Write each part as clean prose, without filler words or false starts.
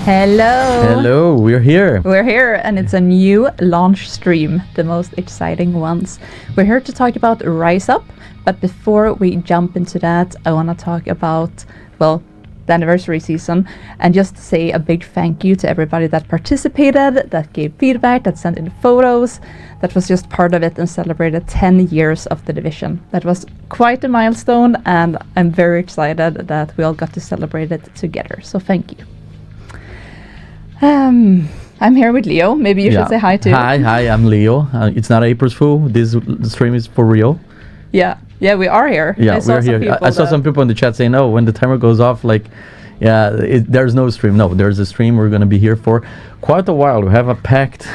Hello. Hello, we're here. We're here, and it's a new launch stream, the most exciting ones. We're here to talk about RISEUP, but before we jump into that, I want to talk about, well, the anniversary season, and just say a big thank you to everybody that participated, that gave feedback, that sent in photos, that was just part of it and celebrated 10 years of the division. That was quite a milestone, and I'm very excited that we all got to celebrate it together. So thank you. I'm here with Leo. Maybe you should say hi too. Hi, I'm Leo. It's not April's Fool. This stream is for real. Yeah, we are here. Yeah, we're here. I saw some people in the chat saying, "No, when the timer goes off, like, there's no stream." No, there's a stream. We're gonna be here for quite a while. We have a packed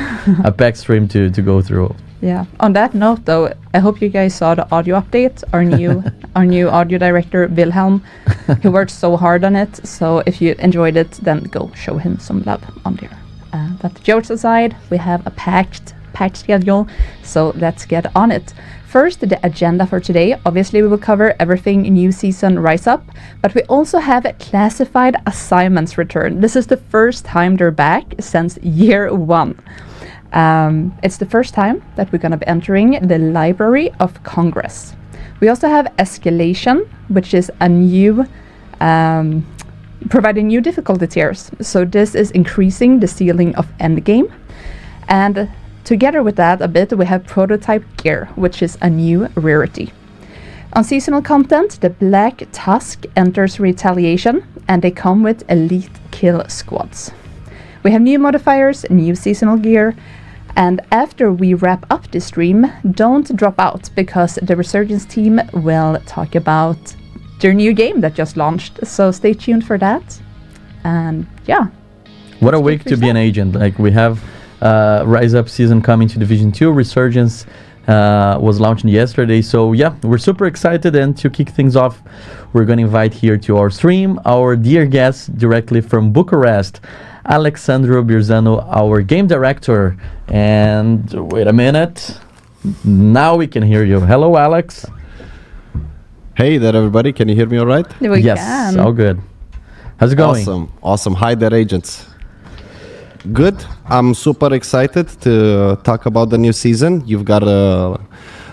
stream to go through. Yeah. On that note, though, I hope you guys saw the audio update. Our new audio director, Wilhelm, he worked so hard on it. So if you enjoyed it, then go show him some love on there. But jokes aside, we have a packed schedule. So let's get on it. First, the agenda for today. Obviously, we will cover everything new season RISEUP, but we also have classified assignments return. This is the first time they're back since year one. It's the first time that we're going to be entering the Library of Congress. We also have Escalation, which is a new, providing new difficulty tiers. So this is increasing the ceiling of endgame. And together with that a bit, we have prototype gear, which is a new rarity. On seasonal content, the Black Tusk enters Retaliation, and they come with elite kill squads. We have new modifiers, new seasonal gear, and after we wrap up the stream, don't drop out, because the Resurgence team will talk about their new game that just launched, so stay tuned for that. And yeah. What a week to be an agent. Like, we have RISEUP season coming to Division 2. Resurgence was launched yesterday, so yeah, we're super excited. And to kick things off, we're going to invite here to our stream our dear guest directly from Bucharest, Alexandru Birzanu, our game director. And wait a minute, now we can hear you. Hello, Alex. Hey there, everybody. Can you hear me all right? We yes, can. all good. How's it going? Awesome. Hi there, agents. Good. I'm super excited to talk about the new season. You've got a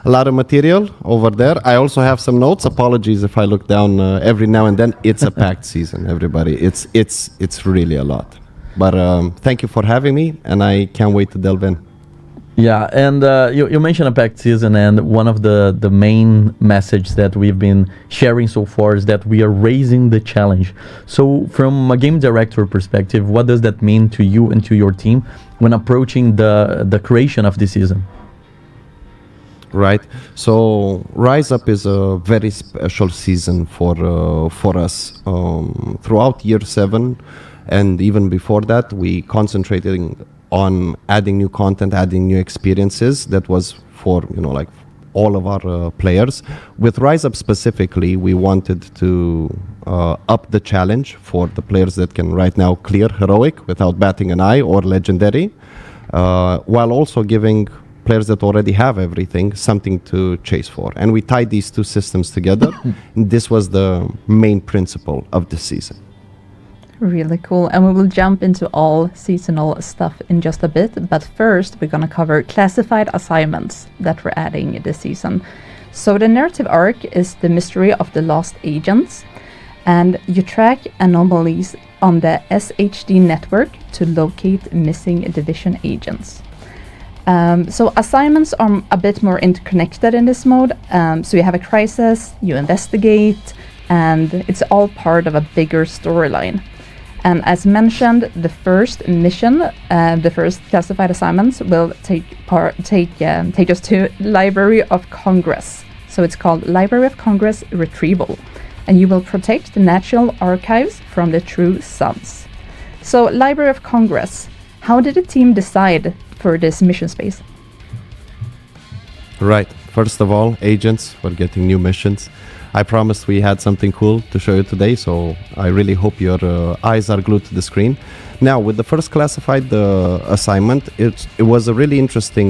lot of material over there. I also have some notes. Apologies if I look down every now and then. It's a packed season, everybody. It's really a lot. But thank you for having me, and I can't wait to delve in. Yeah, and you mentioned a packed season, and one of the main message that we've been sharing so far is that we are raising the challenge. So from a game director perspective, what does that mean to you and to your team when approaching the creation of this season? Right. So RISEUP is a very special season for us. Throughout year 7, and even before that, we concentrated on adding new content, adding new experiences. That was for, like all of our players. With RISEUP specifically, we wanted to up the challenge for the players that can right now clear Heroic without batting an eye, or Legendary, while also giving players that already have everything something to chase for. And we tied these two systems together. And this was the main principle of this season. Really cool. And we will jump into all seasonal stuff in just a bit. But first, we're going to cover classified assignments that we're adding this season. So the narrative arc is the mystery of the lost agents. And you track anomalies on the SHD network to locate missing division agents. So assignments are a bit more interconnected in this mode. So you have a crisis, you investigate, and it's all part of a bigger storyline. And as mentioned, the first mission, the first classified assignments will take us to Library of Congress. So it's called Library of Congress Retrieval, and you will protect the National Archives from the True Sons. So Library of Congress, how did the team decide for this mission space? Right. First of all, agents, we're getting new missions. I promised we had something cool to show you today, so I really hope your eyes are glued to the screen. Now, with the first classified assignment, it was a really interesting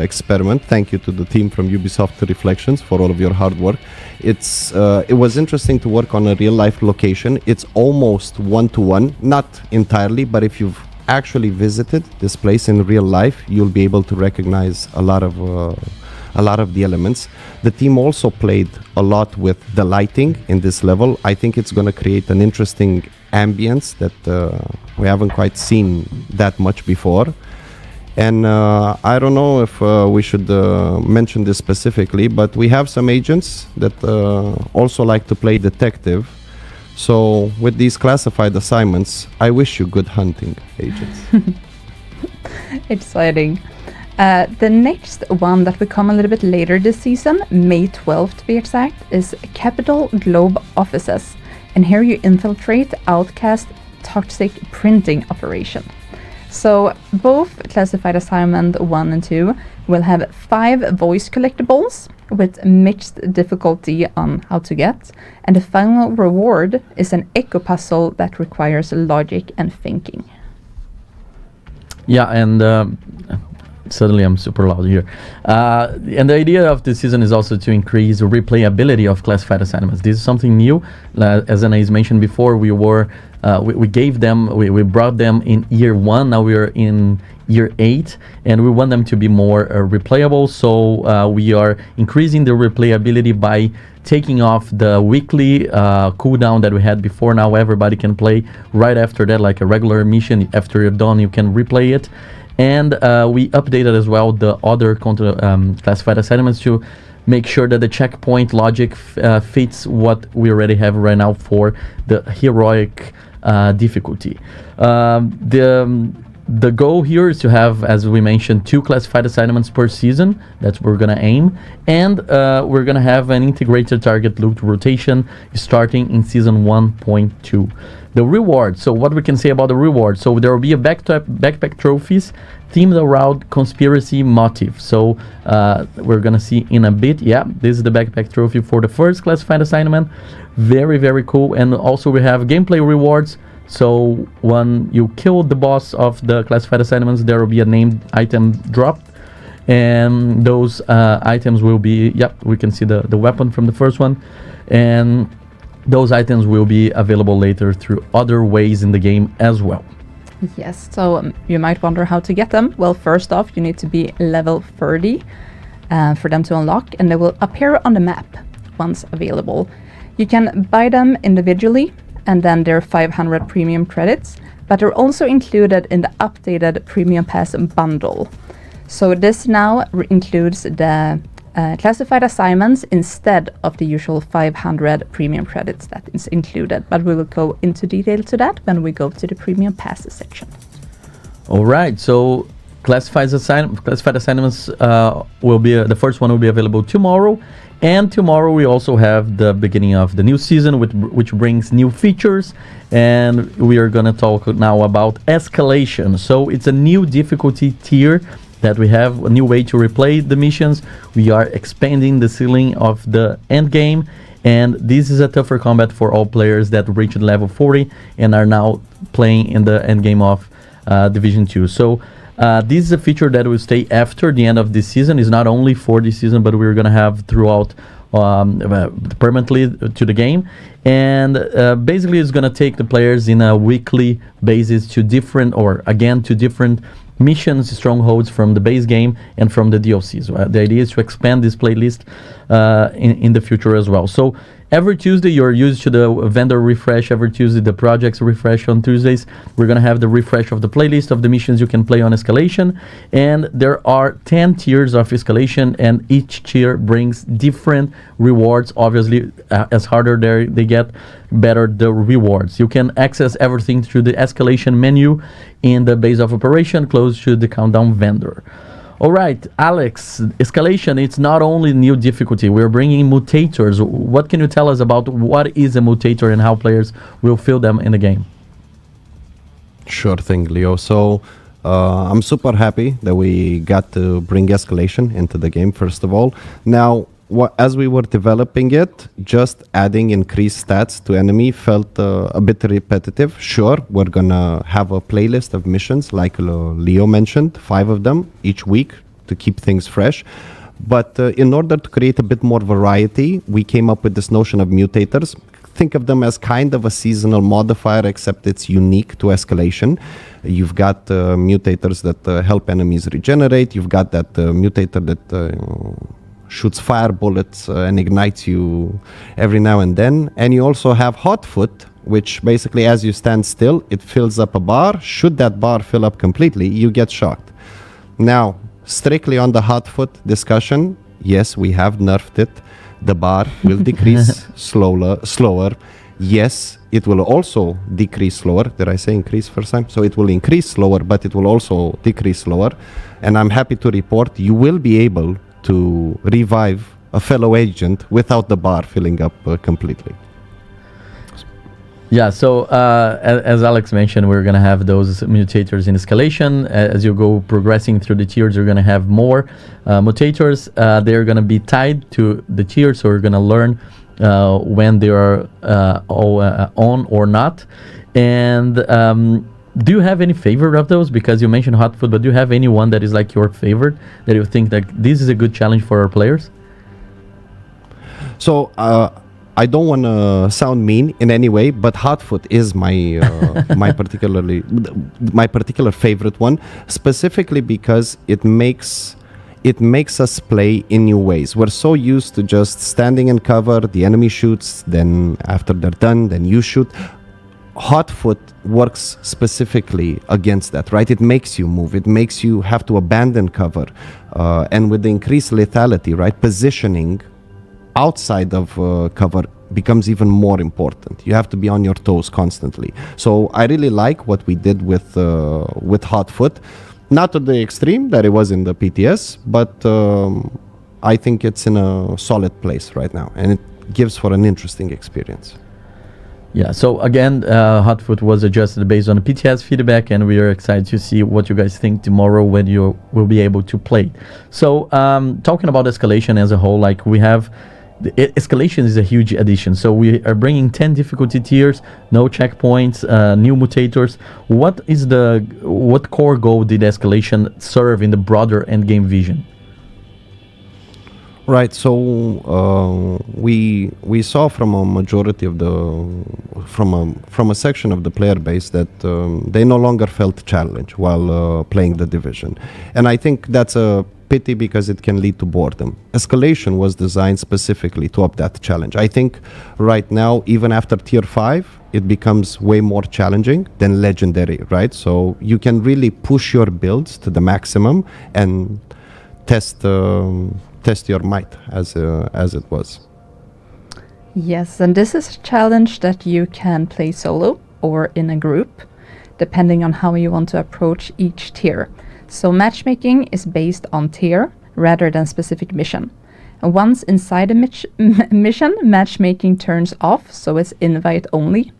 experiment. Thank you to the team from Ubisoft Reflections for all of your hard work. It was interesting to work on a real-life location. It's almost one-to-one, not entirely, but if you've actually visited this place in real life, you'll be able to recognize a lot of the elements. The team also played a lot with the lighting in this level. I think it's going to create an interesting ambience that we haven't quite seen that much before. And I don't know if we should mention this specifically, but we have some agents that also like to play detective. So with these classified assignments, I wish you good hunting, agents. Exciting. The next one that will come a little bit later this season, May 12th to be exact, is Capital Globe Offices. And here you infiltrate Outcast Toxic Printing Operation. So both classified assignment 1 and 2 will have 5 voice collectibles with mixed difficulty on how to get, and the final reward is an echo puzzle that requires logic and thinking. Yeah, and suddenly I'm super loud here. And the idea of this season is also to increase the replayability of classified assignments. This is something new. As Anais mentioned before, we brought them in year 1, now we are in year 8, and we want them to be more replayable, so we are increasing the replayability by taking off the weekly cooldown that we had before. Now everybody can play right after that, like a regular mission. After you're done, you can replay it. And we updated as well the other classified assignments to make sure that the checkpoint logic fits what we already have right now for the heroic difficulty. The goal here is to have, as we mentioned, 2 classified assignments per season. That's what we're going to aim. And we're going to have an integrated target loot rotation starting in season 1.2. The reward. So what we can say about the reward. So there will be a backpack trophies themed around conspiracy motive. So we're going to see in a bit. Yeah, this is the backpack trophy for the first classified assignment. Very, very cool. And also we have gameplay rewards. So when you kill the boss of the classified assignments, there will be a named item dropped. And those items will be, we can see the weapon from the first one. And those items will be available later through other ways in the game as well. Yes, so you might wonder how to get them. Well, first off, you need to be level 30 for them to unlock, and they will appear on the map once available. You can buy them individually, and then they're 500 premium credits, but they're also included in the updated Premium Pass bundle. So this now includes the classified assignments instead of the usual 500 premium credits that is included, but we will go into detail to that when we go to the Premium Pass section. All right, so classified assignments will be the first one will be available tomorrow. And tomorrow we also have the beginning of the new season, which brings new features. And we are going to talk now about Escalation. So it's a new difficulty tier that we have, a new way to replay the missions. We are expanding the ceiling of the end game. And this is a tougher combat for all players that reached level 40 and are now playing in the end game of Division 2. So this is a feature that will stay after the end of this season. It's not only for this season, but we're going to have throughout permanently to the game. And basically it's going to take the players in a weekly basis to different missions, strongholds from the base game and from the DLCs. The idea is to expand this playlist in the future as well. So every Tuesday you're used to the vendor refresh, every Tuesday the projects refresh. On Tuesdays we're going to have the refresh of the playlist of the missions you can play on Escalation, and there are 10 tiers of Escalation, and each tier brings different rewards. Obviously as harder they get, better the rewards. You can access everything through the Escalation menu in the base of operation close to the countdown vendor. All right, Alex, Escalation, it's not only new difficulty, we're bringing mutators. What can you tell us about what is a mutator and how players will feel them in the game? Sure thing, Leo. So I'm super happy that we got to bring Escalation into the game, first of all. Now, as we were developing it, just adding increased stats to enemy felt a bit repetitive. Sure, we're gonna have a playlist of missions, like Leo mentioned, 5 of them each week to keep things fresh. But in order to create a bit more variety, we came up with this notion of mutators. Think of them as kind of a seasonal modifier, except it's unique to Escalation. You've got mutators that help enemies regenerate. You've got that mutator that shoots fire bullets and ignites you every now and then. And you also have Hotfoot, which basically, as you stand still, it fills up a bar. Should that bar fill up completely, you get shocked. Now, strictly on the Hotfoot discussion, yes, we have nerfed it. The bar will decrease slower. Yes, it will also decrease slower. Did I say increase first time? So it will increase slower, but it will also decrease slower. And I'm happy to report you will be able to revive a fellow agent without the bar filling up completely. Yeah, so as Alex mentioned, we're going to have those mutators in Escalation. As you go progressing through the tiers, you're going to have more mutators. They're going to be tied to the tiers, so we're going to learn when they are on or not. And do you have any favorite of those? Because you mentioned Hotfoot, but do you have anyone that is like your favorite, that you think that this is a good challenge for our players? So, I don't want to sound mean in any way, but Hotfoot is my my particular favorite one, specifically because it makes us play in new ways. We're so used to just standing in cover, the enemy shoots, then after they're done, then you shoot. Hotfoot works specifically against that, right? It makes you move. It makes you have to abandon cover, and with the increased lethality, right? Positioning outside of cover becomes even more important. You have to be on your toes constantly. So I really like what we did with Hotfoot, not to the extreme that it was in the PTS, but I think it's in a solid place right now, and it gives for an interesting experience. Yeah, so again, Hotfoot was adjusted based on the PTS feedback, and we are excited to see what you guys think tomorrow when you will be able to play. So talking about Escalation as a whole, like we have Escalation is a huge addition. So we are bringing 10 difficulty tiers, no checkpoints, new mutators. What core goal did Escalation serve in the broader endgame vision? Right. So we saw from a majority of from a section of the player base that they no longer felt challenged while playing the division, and I think that's a pity because it can lead to boredom. Escalation was designed specifically to up that challenge. I think right now, even after tier 5, it becomes way more challenging than legendary, right? So you can really push your builds to the maximum and test your might as it was. Yes, and this is a challenge that you can play solo or in a group, depending on how you want to approach each tier. So matchmaking is based on tier rather than specific mission. And once inside a mission, matchmaking turns off, so it's invite only.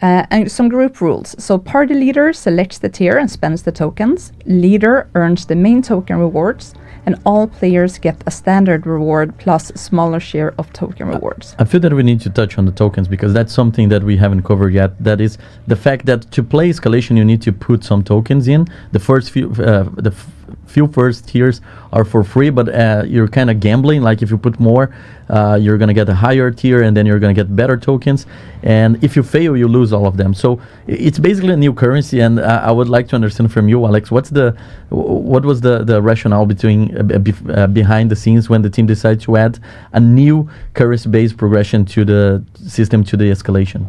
And some group rules. So party leader selects the tier and spends the tokens. Leader earns the main token rewards, and all players get a standard reward plus smaller share of token rewards. I feel that we need to touch on the tokens because that's something that we haven't covered yet. That is the fact that to play Escalation, you need to put some tokens in. The first few first tiers are for free, but you're kind of gambling. Like if you put more, you're going to get a higher tier and then you're going to get better tokens. And if you fail, you lose all of them. So it's basically a new currency. And I would like to understand from you, Alex, what was the rationale behind the scenes when the team decided to add a new currency-based progression to the system, to the Escalation?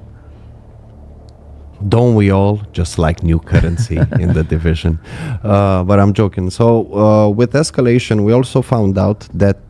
Don't we all just like new currency in the division? But I'm joking. So with Escalation, we also found out that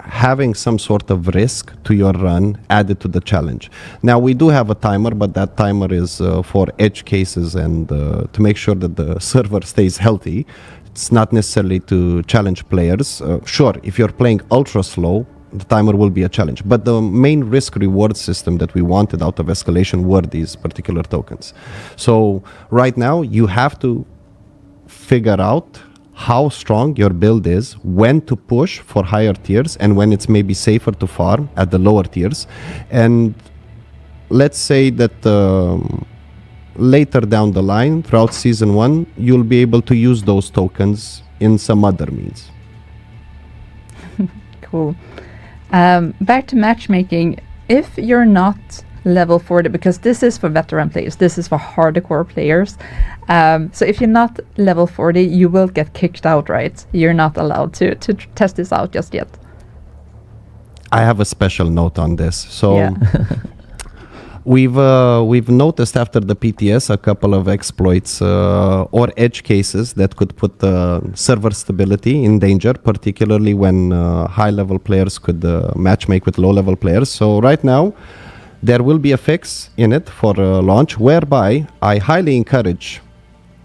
having some sort of risk to your run added to the challenge. Now we do have a timer, but that timer is for edge cases and to make sure that the server stays healthy. It's not necessarily to challenge players. Sure, if you're playing ultra slow, the timer will be a challenge. But the main risk-reward system that we wanted out of Escalation were these particular tokens. So right now, you have to figure out how strong your build is, when to push for higher tiers, and when it's maybe safer to farm at the lower tiers. And let's say that later down the line, throughout season 1, you'll be able to use those tokens in some other means. Cool. Back to matchmaking. If you're not level 40, because this is for veteran players, this is for hardcore players. So if you're not level 40, you will get kicked out, right? You're not allowed to test this out just yet. I have a special note on this. So Yeah. we've noticed after the PTS a couple of exploits or edge cases that could put server stability in danger, particularly when high-level players could matchmake with low-level players. So right now, there will be a fix in it for launch, whereby I highly encourage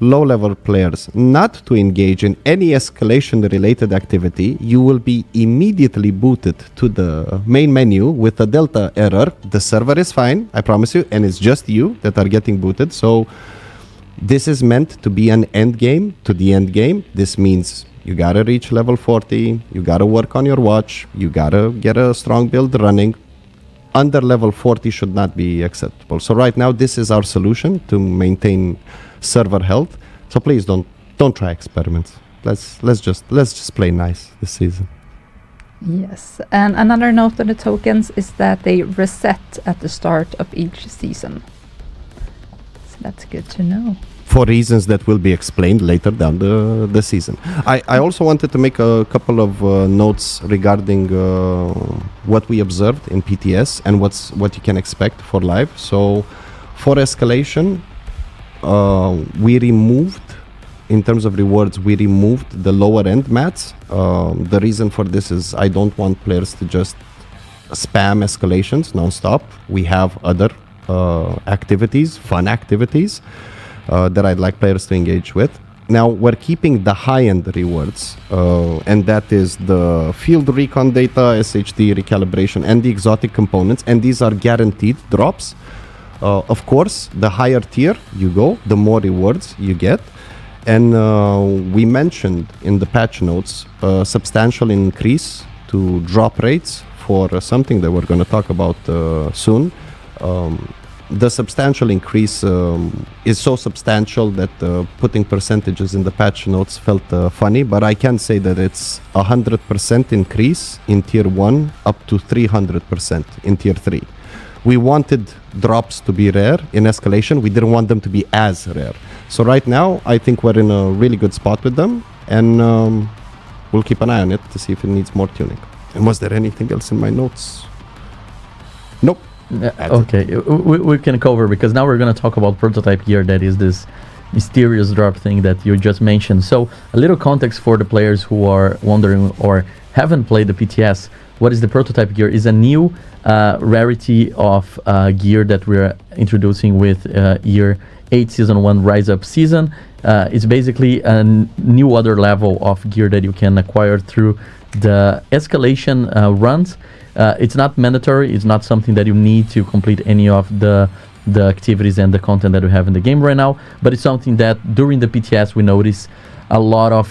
low-level players not to engage in any escalation-related activity. You will be immediately booted to the main menu with a delta error. The server is fine, I promise you, and it's just you that are getting booted. So this is meant to be an end game to the end game. This means you gotta reach level 40, you gotta work on your watch, you gotta get a strong build running. Under level 40 should not be acceptable. So right now, this is our solution to maintain server health. So please don't try experiments. Let's just play nice this season. Yes, and another note on the tokens is that they reset at the start of each season. So that's good to know. For reasons that will be explained later down the season. I also wanted to make a couple of notes regarding what we observed in PTS and what you can expect for live. So for Escalation, we removed, in terms of rewards, we removed the lower end mats. The reason for this is I don't want players to just spam escalations non-stop. We have other activities, fun activities, that I'd like players to engage with. Now we're keeping the high-end rewards, and that is the field recon data, SHD recalibration, and the exotic components, and these are guaranteed drops. Of course, the higher tier you go, the more rewards you get. And we mentioned in the patch notes a substantial increase to drop rates for something that we're going to talk about soon. The substantial increase is so substantial that putting percentages in the patch notes felt funny, but I can say that it's 100% increase in tier 1 up to 300% in tier 3. We wanted drops to be rare in Escalation. We didn't want them to be as rare. So right now, I think we're in a really good spot with them, and we'll keep an eye on it to see if it needs more tuning. And was there anything else in my notes? Nope. Okay, we can cover, because now we're going to talk about prototype gear, that is this mysterious drop thing that you just mentioned. So a little context for the players who are wondering or haven't played the PTS. What is the prototype gear? Is a new rarity of gear that we're introducing with year 8 season 1 RISEUP season. It's basically a new other level of gear that you can acquire through the Escalation runs. It's not mandatory. It's not something that you need to complete any of the activities and the content that we have in the game right now. But it's something that during the PTS we notice a lot of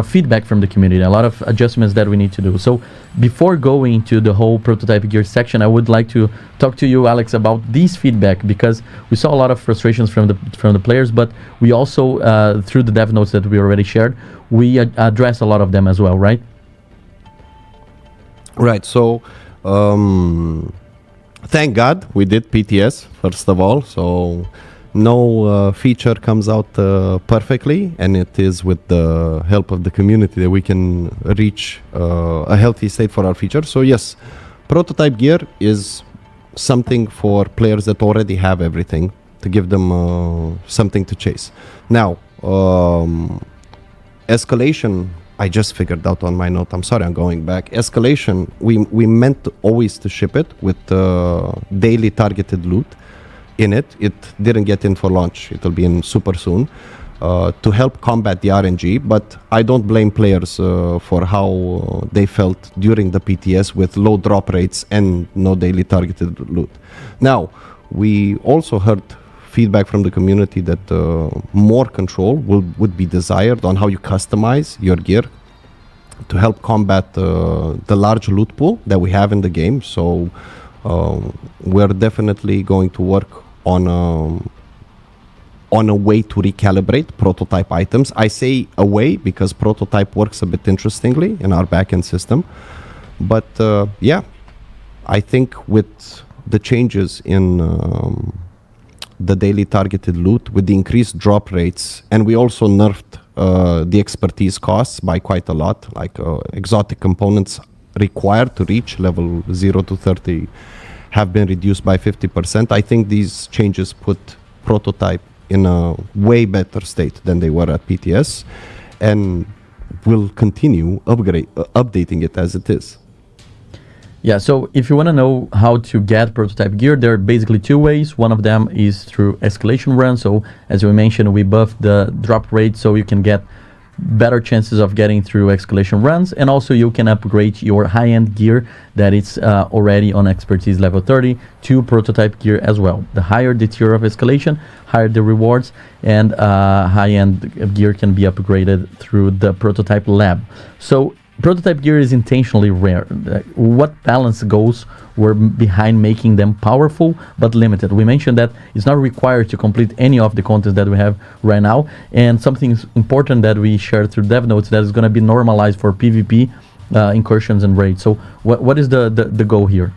feedback from the community, a lot of adjustments that we need to do. So before going to the whole prototype gear section, I would like to talk to you, Alex, about these feedback, because we saw a lot of frustrations from the players, but we also through the dev notes that we already shared, we address a lot of them as well, right? Right. So thank God we did PTS first of all. So no feature comes out perfectly, and it is with the help of the community that we can reach a healthy state for our feature. So yes, prototype gear is something for players that already have everything, to give them something to chase. Now, Escalation, I just figured out on my note. I'm sorry, I'm going back. Escalation, we meant always to ship it with daily targeted loot in it. It didn't get in for launch. It'll be in super soon to help combat the RNG. But I don't blame players for how they felt during the PTS with low drop rates and no daily targeted loot. Now, we also heard feedback from the community that more control would be desired on how you customize your gear to help combat the large loot pool that we have in the game. So we're definitely going to work on a way to recalibrate prototype items. I say a way because prototype works a bit interestingly in our backend system. But yeah, I think with the changes in the daily targeted loot, with the increased drop rates, and we also nerfed the expertise costs by quite a lot, like exotic components required to reach level 0 to 30 have been reduced by 50%. I think these changes put prototype in a way better state than they were at PTS, and will continue updating it as it is. Yeah, so if you want to know how to get prototype gear, there are basically two ways. One of them is through escalation run. So as we mentioned, we buffed the drop rate so you can get better chances of getting through escalation runs, and also you can upgrade your high-end gear that is already on expertise level 30 to prototype gear as well. The higher the tier of escalation, higher the rewards, and high-end gear can be upgraded through the prototype lab. So prototype gear is intentionally rare. What balance goals were behind making them powerful but limited? We mentioned that it's not required to complete any of the content that we have right now, and something important that we shared through dev notes that is going to be normalized for PvP incursions and raids. So what is the goal here?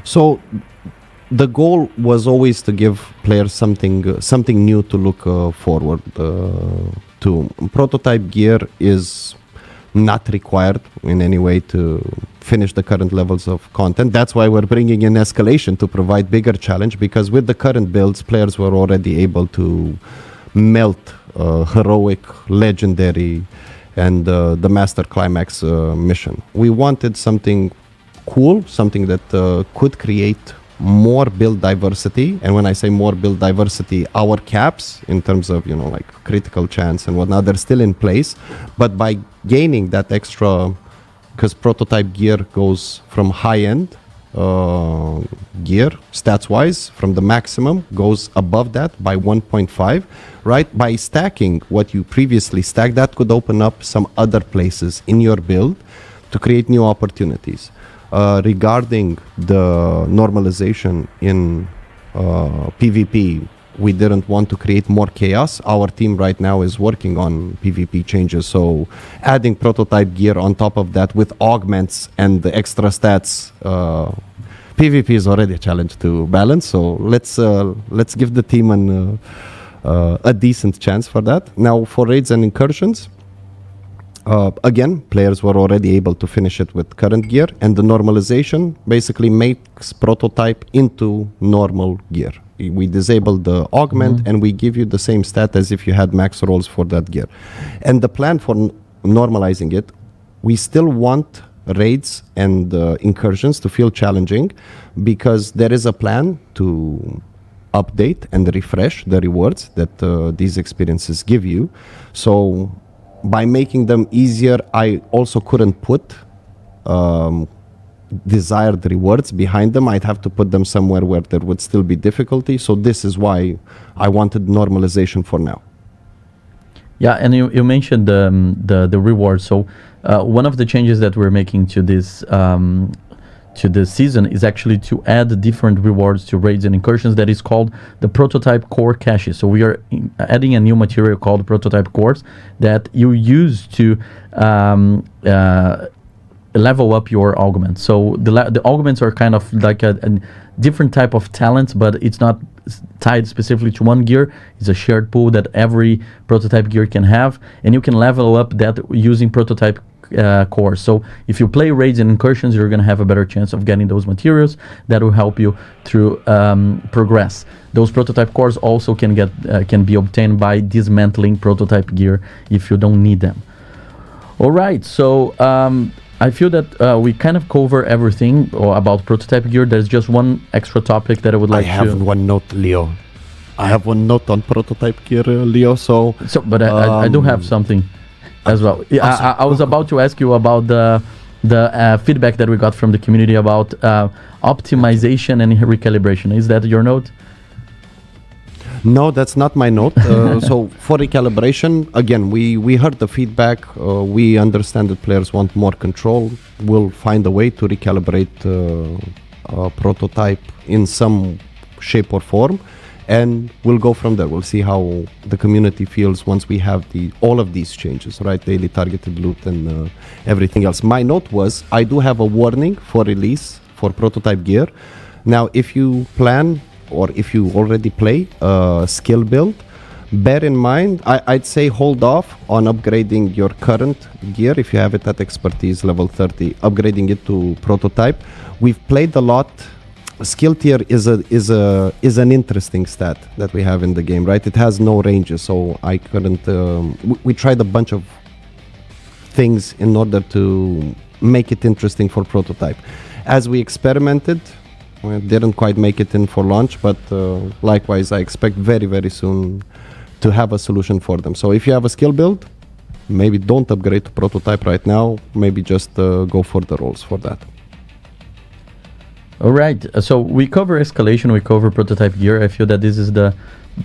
So the goal was always to give players something new to look forward to. Prototype gear is not required in any way to finish the current levels of content. That's why we're bringing in Escalation to provide bigger challenge, because with the current builds, players were already able to melt heroic, legendary, and the master climax mission. We wanted something cool, something that could create more build diversity. And when I say more build diversity, our caps in terms of, like critical chance and whatnot, they're still in place. But by gaining that extra, because prototype gear goes from high-end gear, stats-wise, from the maximum, goes above that by 1.5, right? By stacking what you previously stacked, that could open up some other places in your build to create new opportunities. Regarding the normalization in PvP, we didn't want to create more chaos. Our team right now is working on PvP changes, so adding prototype gear on top of that with augments and the extra stats. PvP is already a challenge to balance, so let's give the team a decent chance for that. Now for raids and incursions, again, players were already able to finish it with current gear, and the normalization basically makes prototype into normal gear. We disable the augment and we give you the same stat as if you had max rolls for that gear. And the plan for normalizing it, we still want raids and incursions to feel challenging, because there is a plan to update and refresh the rewards that these experiences give you. So by making them easier, I also couldn't put desired rewards behind them. I'd have to put them somewhere where there would still be difficulty. So this is why I wanted normalization for now. Yeah, and you mentioned the rewards. So one of the changes that we're making to this season is actually to add different rewards to raids and incursions that is called the prototype core caches. So we are adding a new material called prototype cores that you use to level up your augments. So the augments are kind of like a different type of talent, but it's not tied specifically to one gear. It's a shared pool that every prototype gear can have, and you can level up that using prototype cores. So if you play raids and incursions, you're going to have a better chance of getting those materials that will help you through progress. Those prototype cores also can be obtained by dismantling prototype gear if you don't need them. All right, so I feel that we kind of cover everything about prototype gear. There's just one extra topic that I would like to... I have one note, Leo. I have one note on prototype gear, Leo, But I do have something as well. Yeah, I was about to ask you about the feedback that we got from the community about optimization and recalibration. Is that your note? No, that's not my note. So for recalibration, again, we heard the feedback. We understand that players want more control. We'll find a way to recalibrate a prototype in some shape or form, and we'll go from there. We'll see how the community feels once we have all of these changes, right? Daily targeted loot and everything else. My note was, I do have a warning for release for prototype gear. Now, if you plan or if you already play skill build, bear in mind, I'd say hold off on upgrading your current gear if you have it at expertise level 30, upgrading it to prototype. We've played a lot. Skill tier is an interesting stat that we have in the game, right? It has no ranges, so I couldn't. We tried a bunch of things in order to make it interesting for prototype. As we experimented, we didn't quite make it in for launch, but likewise, I expect very, very soon to have a solution for them. So if you have a skill build, maybe don't upgrade to prototype right now. Maybe just go for the rolls for that. All right. So we cover escalation, we cover prototype gear. I feel that this is the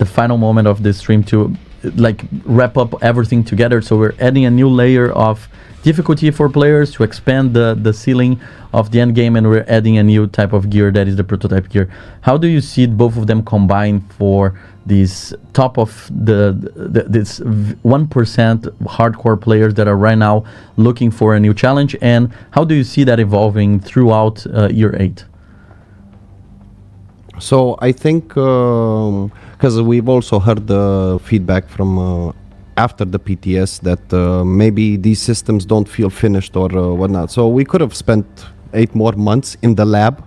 final moment of this stream to like wrap up everything together. So we're adding a new layer of difficulty for players to expand the ceiling of the end game, and we're adding a new type of gear that is the prototype gear. How do you see both of them combined for this top of this 1% hardcore players that are right now looking for a new challenge, and how do you see that evolving throughout year 8? So I think, because we've also heard the feedback from after the PTS that maybe these systems don't feel finished or whatnot. So we could have spent 8 more months in the lab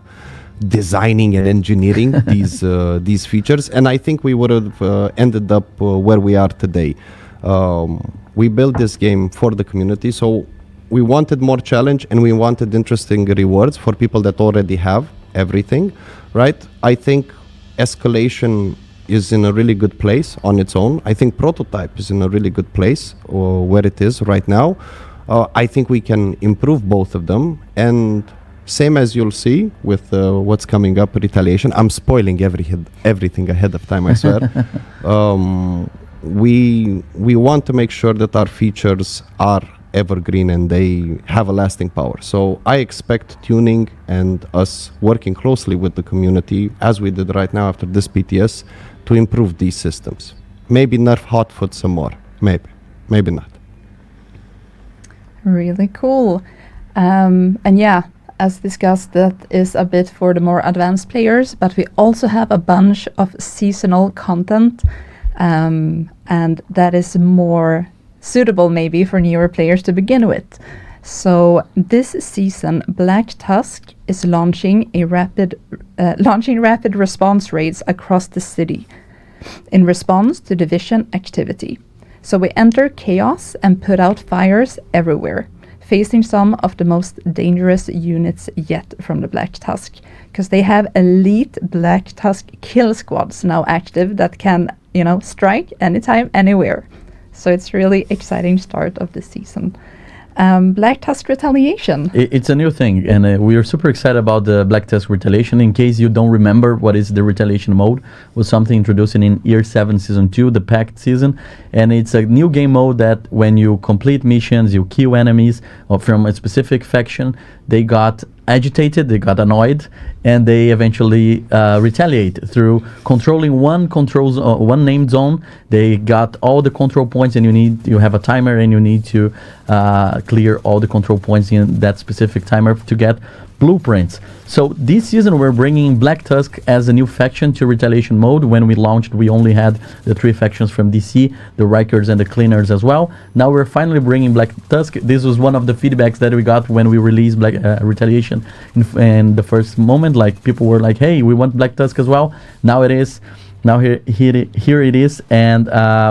designing and engineering these features, and I think we would have ended up where we are today. We built this game for the community, so we wanted more challenge and we wanted interesting rewards for people that already have everything, right? I think Escalation is in a really good place on its own. I think Prototype is in a really good place where it is right now. I think we can improve both of them, and same as you'll see with what's coming up, Retaliation. I'm spoiling everything ahead of time, I swear. We want to make sure that our features are evergreen and they have a lasting power. So I expect tuning and us working closely with the community, as we did right now after this PTS, to improve these systems. Maybe nerf Hotfoot some more. Maybe not. Really cool. And yeah, as discussed, that is a bit for the more advanced players, but we also have a bunch of seasonal content, and that is more suitable maybe for newer players to begin with. So this season, Black Tusk is launching rapid response raids across the city in response to division activity. So we enter chaos and put out fires everywhere, facing some of the most dangerous units yet from the Black Tusk, because they have elite Black Tusk kill squads now active that can, strike anytime, anywhere. So it's really exciting start of the season. Black Tusk Retaliation. It's a new thing, and we are super excited about the Black Tusk Retaliation. In case you don't remember what is the Retaliation mode, was something introduced in Year 7 Season 2, the Pact Season, and it's a new game mode that when you complete missions, you kill enemies from a specific faction, they got agitated, they got annoyed, and they eventually retaliate through controlling one named zone. They got all the control points, and you have a timer, and you need to clear all the control points in that specific timer to get blueprints. So this season we're bringing Black Tusk as a new faction to Retaliation mode. When we launched, we only had the 3 factions from DC, the Rikers and the Cleaners as well. Now we're finally bringing Black Tusk. This was one of the feedbacks that we got when we released Retaliation in the first moment. Like, people were like, hey, we want Black Tusk as well. Now it is. Now here it is, and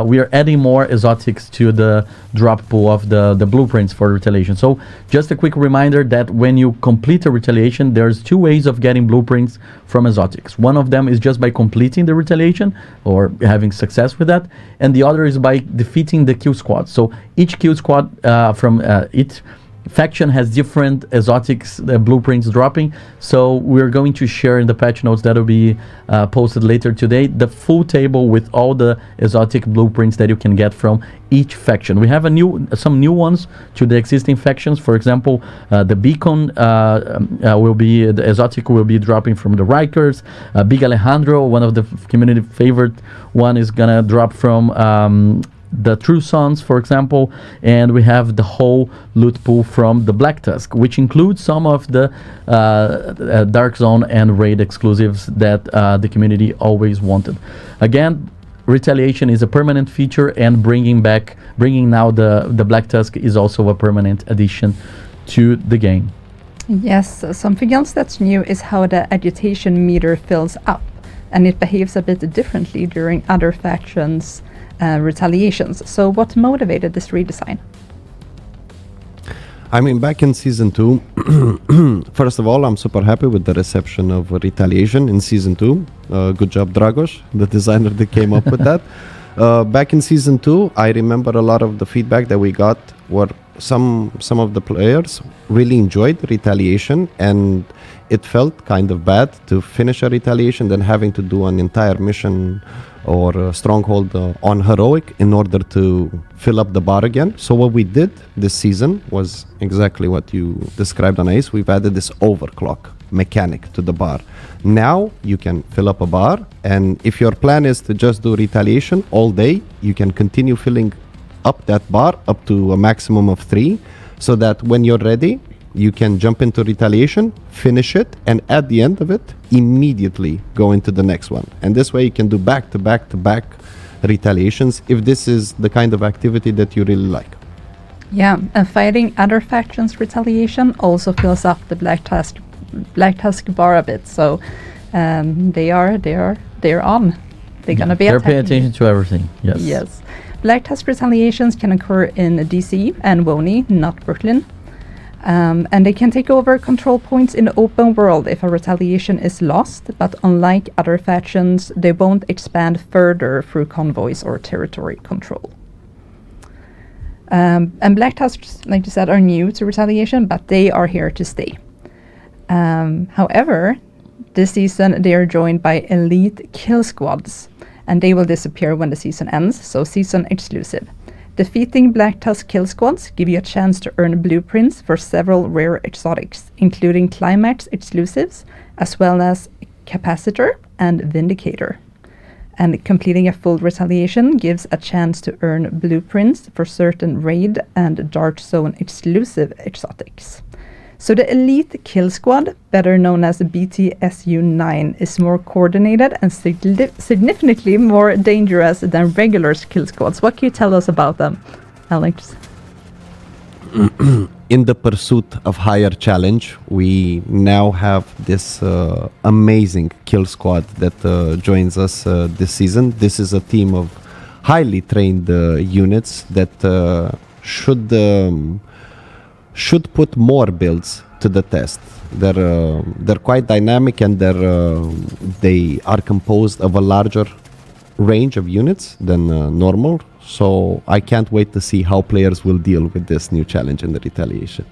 we are adding more exotics to the drop pool of the blueprints for Retaliation. So just a quick reminder that when you complete a Retaliation, there's 2 ways of getting blueprints from exotics. One of them is just by completing the Retaliation or having success with that, and the other is by defeating the kill squad. So each kill squad faction has different exotics blueprints dropping. So we're going to share in the patch notes that will be posted later today the full table with all the exotic blueprints that you can get from each faction. We have some new ones to the existing factions. For example, the beacon the exotic will be dropping from the Rikers. Big Alejandro, one of the community favorite one, is gonna drop from the True Sons, for example, and we have the whole loot pool from the Black Tusk, which includes some of the Dark Zone and Raid exclusives that the community always wanted. Again, Retaliation is a permanent feature, and bringing now the Black Tusk is also a permanent addition to the game. Yes, something else that's new is how the agitation meter fills up, and it behaves a bit differently during other factions' retaliations. So what motivated this redesign? I mean, back in Season 2, first of all, I'm super happy with the reception of Retaliation in Season 2. Good job, Dragos, the designer that came up with that. Back in Season 2, I remember a lot of the feedback that we got were some of the players really enjoyed Retaliation, and it felt kind of bad to finish a Retaliation then having to do an entire mission or a stronghold on heroic in order to fill up the bar again. So what we did this season was exactly what you described on Ace. We've added this overclock mechanic to the bar. Now you can fill up a bar, and if your plan is to just do Retaliation all day, you can continue filling up that bar up to a maximum of 3, so that when you're ready, you can jump into Retaliation, finish it, and at the end of it, immediately go into the next one. And this way you can do back-to-back-to-back Retaliations if this is the kind of activity that you really like. Yeah, and fighting other factions' Retaliation also fills up the Black Tusk bar a bit. So they're on. They're gonna be. They're paying attention to everything. Yes. Yes. Black Tusk retaliations can occur in DC and WONI, not Brooklyn. And they can take over control points in the open world if a retaliation is lost, but unlike other factions, they won't expand further through convoys or territory control. And Black Tusks, like you said, are new to retaliation, but they are here to stay. However, this season they are joined by elite kill squads, and they will disappear when the season ends, so season exclusive. Defeating Black Tusk kill squads give you a chance to earn blueprints for several rare exotics, including Climax exclusives, as well as Capacitor and Vindicator. And completing a full retaliation gives a chance to earn blueprints for certain Raid and Dark Zone exclusive exotics. So the Elite Kill Squad, better known as BTSU-9, is more coordinated and significantly more dangerous than regular kill squads. What can you tell us about them, Alex? In the pursuit of higher challenge, we now have this amazing kill squad that joins us this season. This is a team of highly trained units that should put more builds to the test. They're quite dynamic, and they are composed of a larger range of units than normal. So I can't wait to see how players will deal with this new challenge in the retaliation.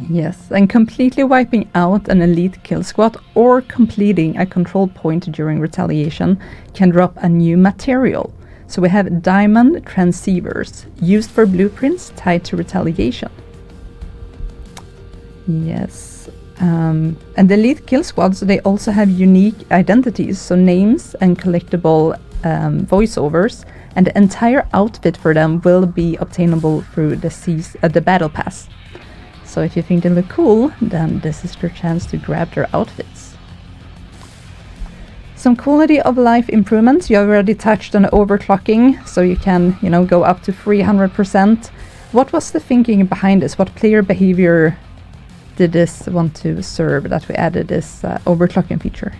Yes, and completely wiping out an elite kill squad or completing a control point during retaliation can drop a new material. So we have diamond transceivers used for blueprints tied to retaliation. Yes, and the elite kill squads, they also have unique identities, so names and collectible voiceovers, and the entire outfit for them will be obtainable through the battle pass. So if you think they look cool, then this is your chance to grab their outfits. Some quality of life improvements. You already touched on overclocking, so you can, go up to 300%. What was the thinking behind this? What player behavior did this want to serve that we added this overclocking feature?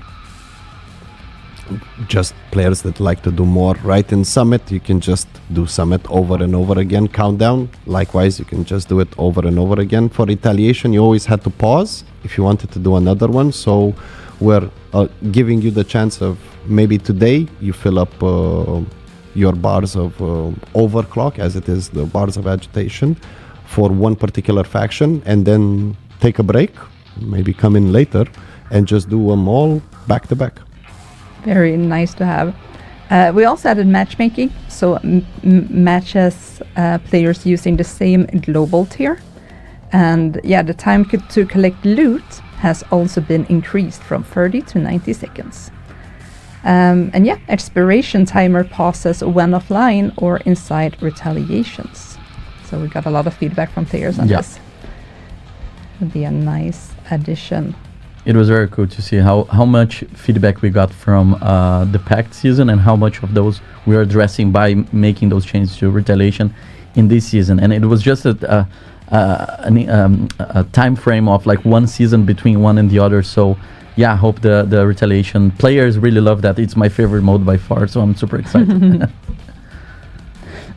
Just players that like to do more, right? In Summit, you can just do Summit over and over again, countdown. Likewise, you can just do it over and over again. For retaliation, you always had to pause if you wanted to do another one. So we're giving you the chance of maybe today you fill up your bars of overclock, as it is the bars of agitation. for one particular faction and then take a break, maybe come in later and just do them all back to back. Very nice to have. We also added matchmaking, so matches players using the same global tier. And yeah, the time to collect loot has also been increased from 30 to 90 seconds. And yeah, expiration timer pauses when offline or inside retaliations. So we got a lot of feedback from players on this. Would be a nice addition. It was very cool to see how much feedback we got from the Pact season and how much of those we are addressing by making those changes to retaliation in this season. And it was just a time frame of like one season between one and the other. So yeah, I hope the retaliation players really love that. It's my favorite mode by far, so I'm super excited.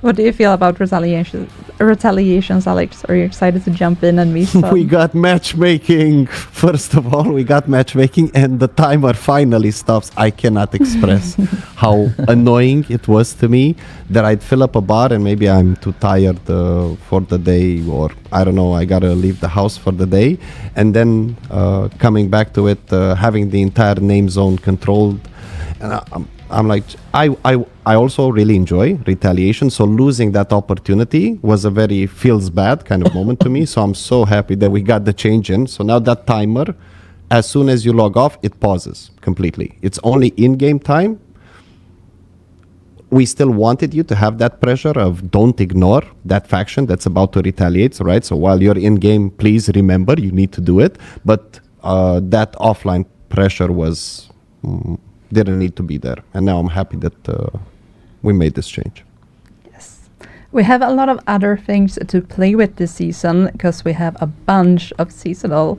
What do you feel about retaliations, Alex? Are you excited to jump in and meet some? We got matchmaking. First of all, we got matchmaking and the timer finally stops. I cannot express how annoying it was to me that I'd fill up a bar and maybe I'm too tired for the day, or I don't know, I gotta leave the house for the day. And then coming back to it, having the entire name zone controlled. And I'm like, I also really enjoy retaliation. So losing that opportunity was a very feels bad kind of moment to me. So I'm so happy that we got the change in. So now that timer, as soon as you log off, it pauses completely. It's only in-game time. We still wanted you to have that pressure of don't ignore that faction that's about to retaliate, right? So while you're in-game, please remember you need to do it. But that offline pressure was... didn't need to be there, and now I'm happy that we made this change. Yes, we have a lot of other things to play with this season because we have a bunch of seasonal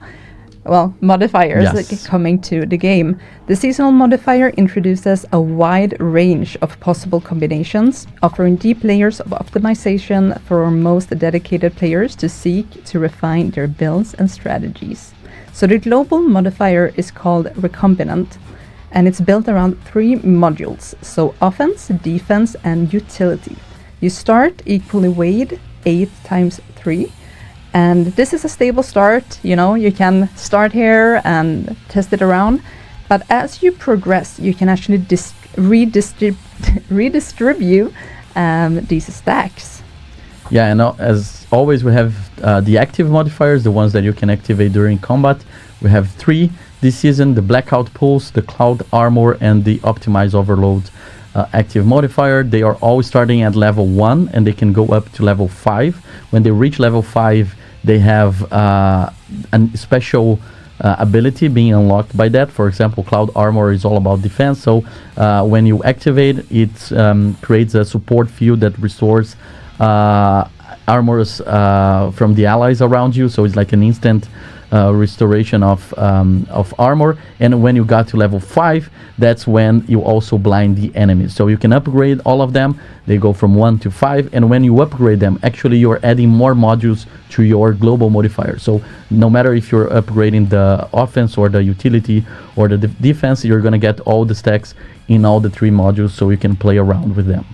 modifiers coming to the game. The seasonal modifier introduces a wide range of possible combinations, offering deep layers of optimization for most dedicated players to seek to refine their builds and strategies. So the global modifier is called recombinant, and it's built around 3 modules, so offense, defense, and utility. You start equally weighed 8 times 3, and this is a stable start. You know, you can start here and test it around, but as you progress, you can actually redistribute these stacks. Yeah, and as always, we have the active modifiers, the ones that you can activate during combat. We have 3 this season: the Blackout Pulse, the Cloud Armor, and the Optimize Overload active modifier. They are all starting at level 1 and they can go up to level 5. When they reach level 5, they have a special ability being unlocked by that. For example, Cloud Armor is all about defense, so when you activate it, creates a support field that restores armors from the allies around you, so it's like an instant restoration of armor. And when you got to level 5, that's when you also blind the enemies, so you can upgrade all of them. They go from 1 to 5, and when you upgrade them, actually you're adding more modules to your global modifier. So no matter if you're upgrading the offense or the utility or the defense, you're gonna get all the stacks in all the 3 modules, so you can play around with them.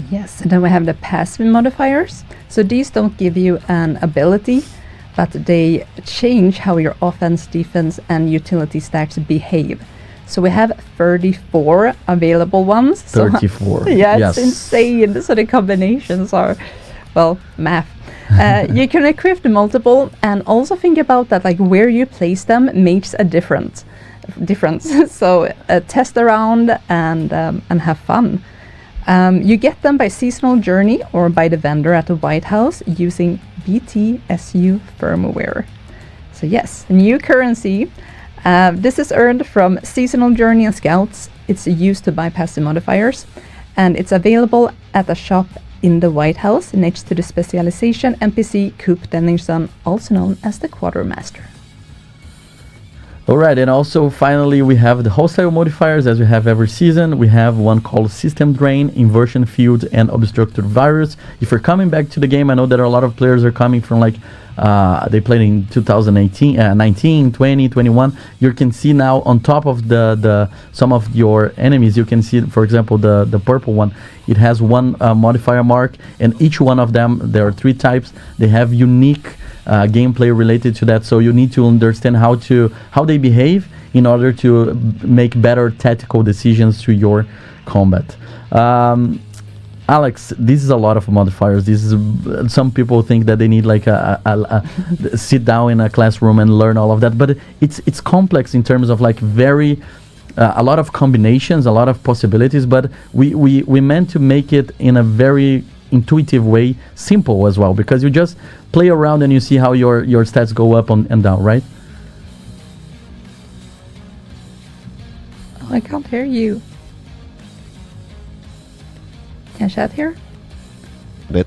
Yes, and then we have the passive modifiers. So these don't give you an ability, but they change how your offense, defense, and utility stacks behave. So we have 34 available ones. 34. So yeah, it's insane. So the combinations are, well, math. You can equip the multiple, and also think about that, like where you place them makes a difference. So test around and have fun. You get them by seasonal journey or by the vendor at the White House using BTSU firmware. So yes, new currency. This is earned from seasonal journey and scouts. It's used to bypass the modifiers, and it's available at a shop in the White House next to the specialization NPC Coop Dennington, also known as the Quartermaster. All right, and also finally we have the hostile modifiers as we have every season. We have one called System Drain, Inversion Field, and Obstructed Virus. If you're coming back to the game, I know that a lot of players are coming from like they played in 2018, 19, 20, 21. You can see now on top of the some of your enemies, you can see, for example, the purple one. It has one modifier mark, and each one of them, there are 3 types. They have unique gameplay related to that, so you need to understand how they behave in order to make better tactical decisions to your combat. Alex, this is a lot of modifiers. This is some people think that they need like a sit down in a classroom and learn all of that, but it's complex in terms of like very a lot of combinations, a lot of possibilities, but we meant to make it in a very intuitive way, simple as well, because you just play around and you see how your stats go up and down, right? Oh, I can't hear you. Can chat here? Bit.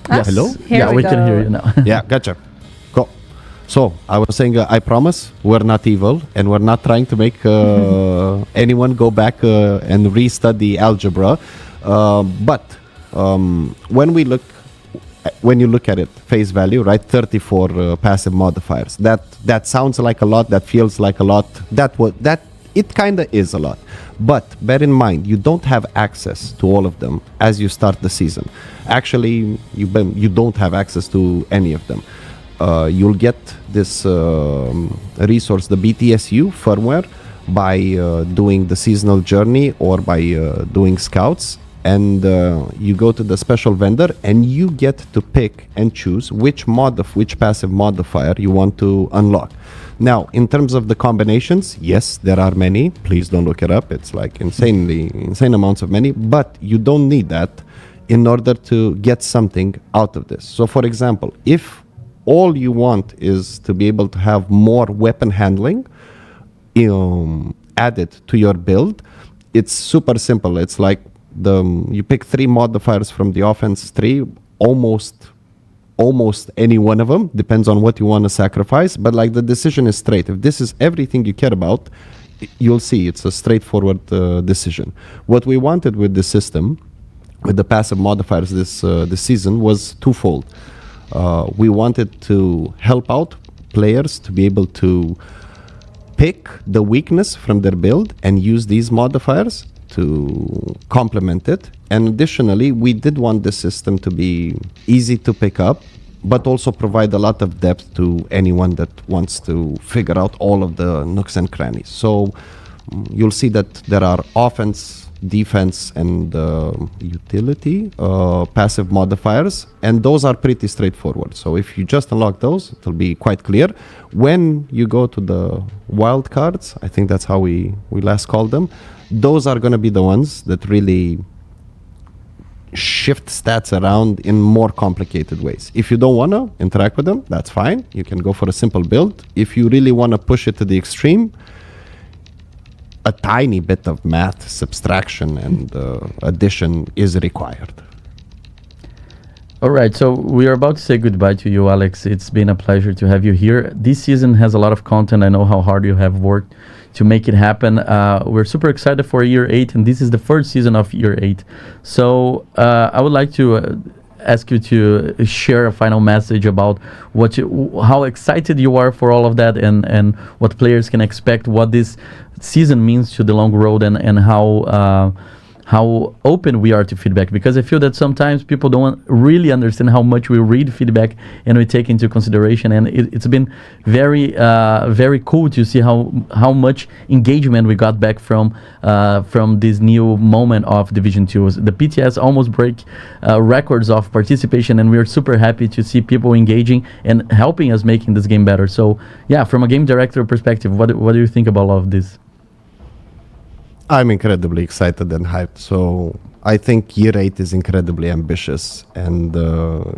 Yes. Hello? Here We can hear you now. Yeah, gotcha. Go. So I was saying, I promise we're not evil, and we're not trying to make anyone go back and restudy algebra. But when you look at it face value, right, 34 passive modifiers, that sounds like a lot, that feels like a lot, that it kind of is a lot, but bear in mind you don't have access to all of them as you start the season. Actually, you don't have access to any of them. You'll get this resource, the BTSU firmware, by doing the seasonal journey or by doing scouts, and you go to the special vendor and you get to pick and choose which passive modifier you want to unlock. Now, in terms of the combinations, yes, there are many. Please don't look it up. It's like insane amounts of many, but you don't need that in order to get something out of this. So for example, if all you want is to be able to have more weapon handling added to your build, it's super simple. It's like you pick 3 modifiers from the offense tree, almost any one of them, depends on what you want to sacrifice, but like the decision is straight. If this is everything you care about, you'll see it's a straightforward decision. What we wanted with the system, with the passive modifiers this season, was twofold. We wanted to help out players to be able to pick the weakness from their build and use these modifiers to complement it. And additionally, we did want the system to be easy to pick up, but also provide a lot of depth to anyone that wants to figure out all of the nooks and crannies. So you'll see that there are offense, defense, and utility passive modifiers, and those are pretty straightforward. So if you just unlock those, it'll be quite clear. When you go to the wild cards, I think that's how we last called them, those are going to be the ones that really shift stats around in more complicated ways. If you don't want to interact with them, that's fine. You can go for a simple build. If you really want to push it to the extreme, a tiny bit of math, subtraction, and addition is required. All right, so we are about to say goodbye to you, Alex. It's been a pleasure to have you here. This season has a lot of content. I know how hard you have worked to make it happen. We're super excited for year 8, and this is the first season of year 8. So I would like to ask you to share a final message about how excited you are for all of that, and what players can expect, what this season means to the long road, and how open we are to feedback, because I feel that sometimes people don't really understand how much we read feedback and we take into consideration, and it's been very very cool to see how much engagement we got back from this new moment of Division 2. The PTS almost break records of participation, and we are super happy to see people engaging and helping us making this game better. So yeah, from a game director perspective, what do you think about all of this? I'm incredibly excited and hyped. So I think year 8 is incredibly ambitious, and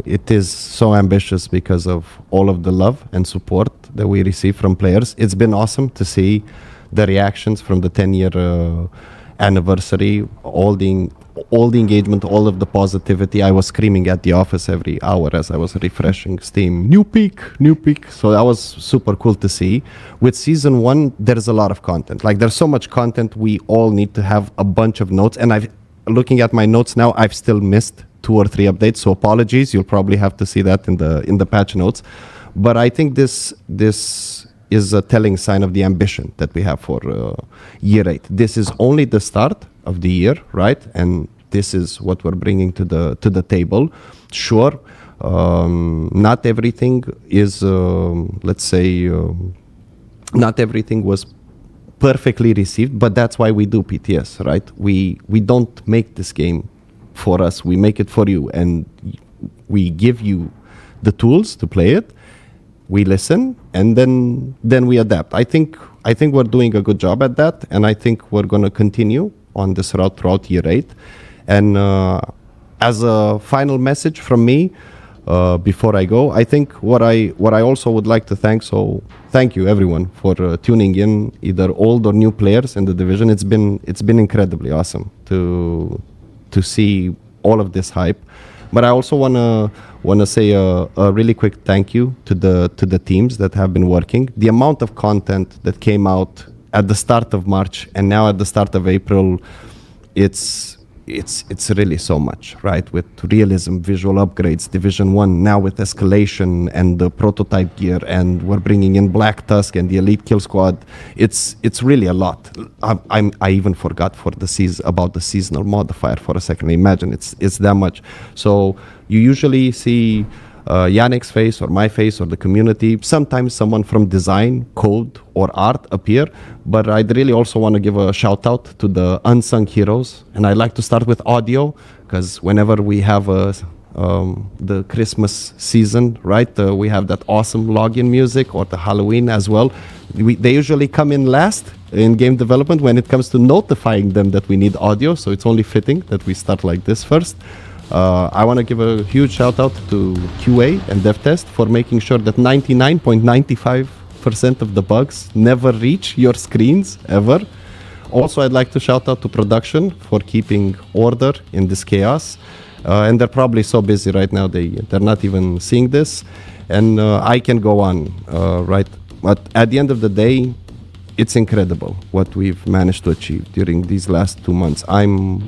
it is so ambitious because of all of the love and support that we receive from players. It's been awesome to see the reactions from the 10-year anniversary, all the engagement, all of the positivity. I was screaming at the office every hour as I was refreshing Steam. New peak. So that was super cool to see. With season 1, there's a lot of content. Like there's so much content, we all need to have a bunch of notes. And looking at my notes now, I've still missed 2 or 3 updates. So apologies. You'll probably have to see that in the patch notes. But I think this is a telling sign of the ambition that we have for year 8. This is only the start of the year, right? And this is what we're bringing to the table. Sure, not everything is, not everything was perfectly received, but that's why we do PTS, right? We don't make this game for us, we make it for you, and we give you the tools to play it. We listen, and then we adapt. I think we're doing a good job at that, and I think we're going to continue on this route throughout year 8. And as a final message from me, before I go, I think what I also would like to thank you everyone for tuning in, either old or new players in the division. It's been incredibly awesome to see all of this hype. But I also wanna say a really quick thank you to the teams that have been working. The amount of content that came out at the start of March and now at the start of April, it's really so much, right? With realism, visual upgrades, Division 1, now with Escalation and the prototype gear, and we're bringing in Black Tusk and the Elite Kill Squad. It's really a lot. I even forgot about the seasonal modifier for a second. Imagine it's that much. So you usually see Yannick's face or my face or the community, sometimes someone from design, code, or art appear, but I'd really also want to give a shout out to the unsung heroes, and I'd like to start with audio, because whenever we have the Christmas season, right, we have that awesome login music, or the Halloween as well. They usually come in last in game development when it comes to notifying them that we need audio, so it's only fitting that we start like this first. I want to give a huge shout out to QA and DevTest for making sure that 99.95% of the bugs never reach your screens ever. Also, I'd like to shout out to production for keeping order in this chaos. And they're probably so busy right now, they're not even seeing this. And I can go on, right? But at the end of the day, it's incredible what we've managed to achieve during these last 2 months. I'm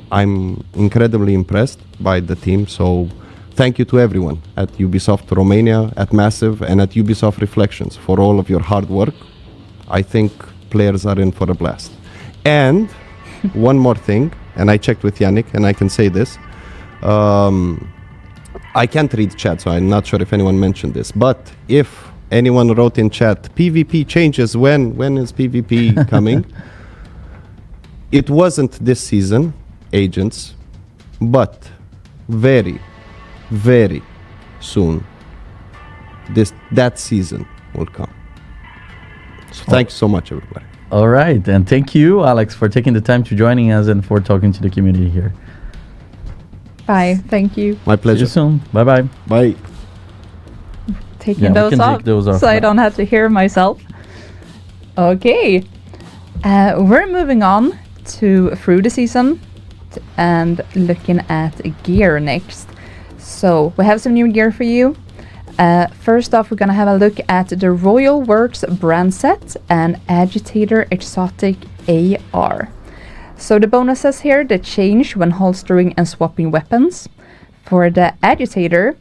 incredibly impressed by the team. So thank you to everyone at Ubisoft Romania, at Massive, and at Ubisoft Reflections for all of your hard work. I think players are in for a blast. And one more thing, and I checked with Yannick, and I can say this. I can't read chat, so I'm not sure if anyone mentioned this, but if anyone wrote in chat, PvP changes, when is PvP coming? It wasn't this season, agents, but very, very soon, that season will come. So thanks so much, everybody. All right, and thank you, Alex, for taking the time to joining us and for talking to the community here. Bye. Thank you. My pleasure. See you soon. Bye-bye. Bye. Taking those off, so I don't have to hear myself. Okay. We're moving on through the season and looking at gear next. So we have some new gear for you. First off, we're going to have a look at the Royal Works brand set and Agitator Exotic AR. So the bonuses here, they change when holstering and swapping weapons. For the Agitator,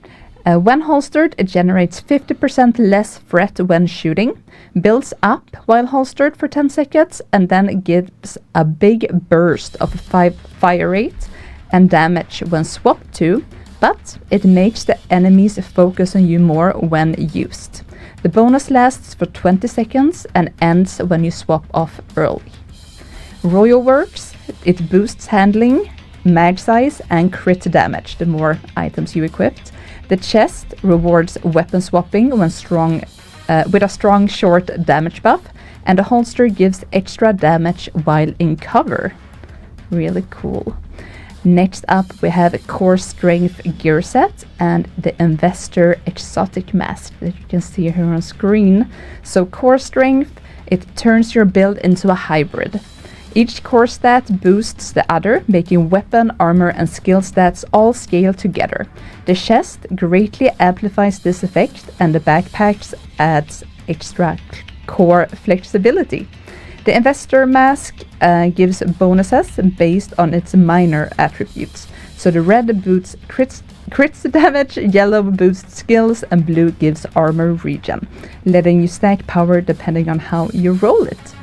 when holstered, it generates 50% less threat when shooting, builds up while holstered for 10 seconds, and then gives a big burst of 5 fire rate and damage when swapped to, but it makes the enemies focus on you more when used. The bonus lasts for 20 seconds and ends when you swap off early. Royal Works, it boosts handling, mag size, and crit damage the more items you equipped. The chest rewards weapon swapping when with a strong short damage buff, and the holster gives extra damage while in cover. Really cool. Next up, we have a core strength gear set and the investor exotic mask that you can see here on screen. So core strength, it turns your build into a hybrid. Each core stat boosts the other, making weapon, armor, and skill stats all scale together. The chest greatly amplifies this effect, and the backpacks adds extra core flexibility. The investor mask gives bonuses based on its minor attributes. So the red boosts crits damage, yellow boosts skills, and blue gives armor regen, letting you stack power depending on how you roll it.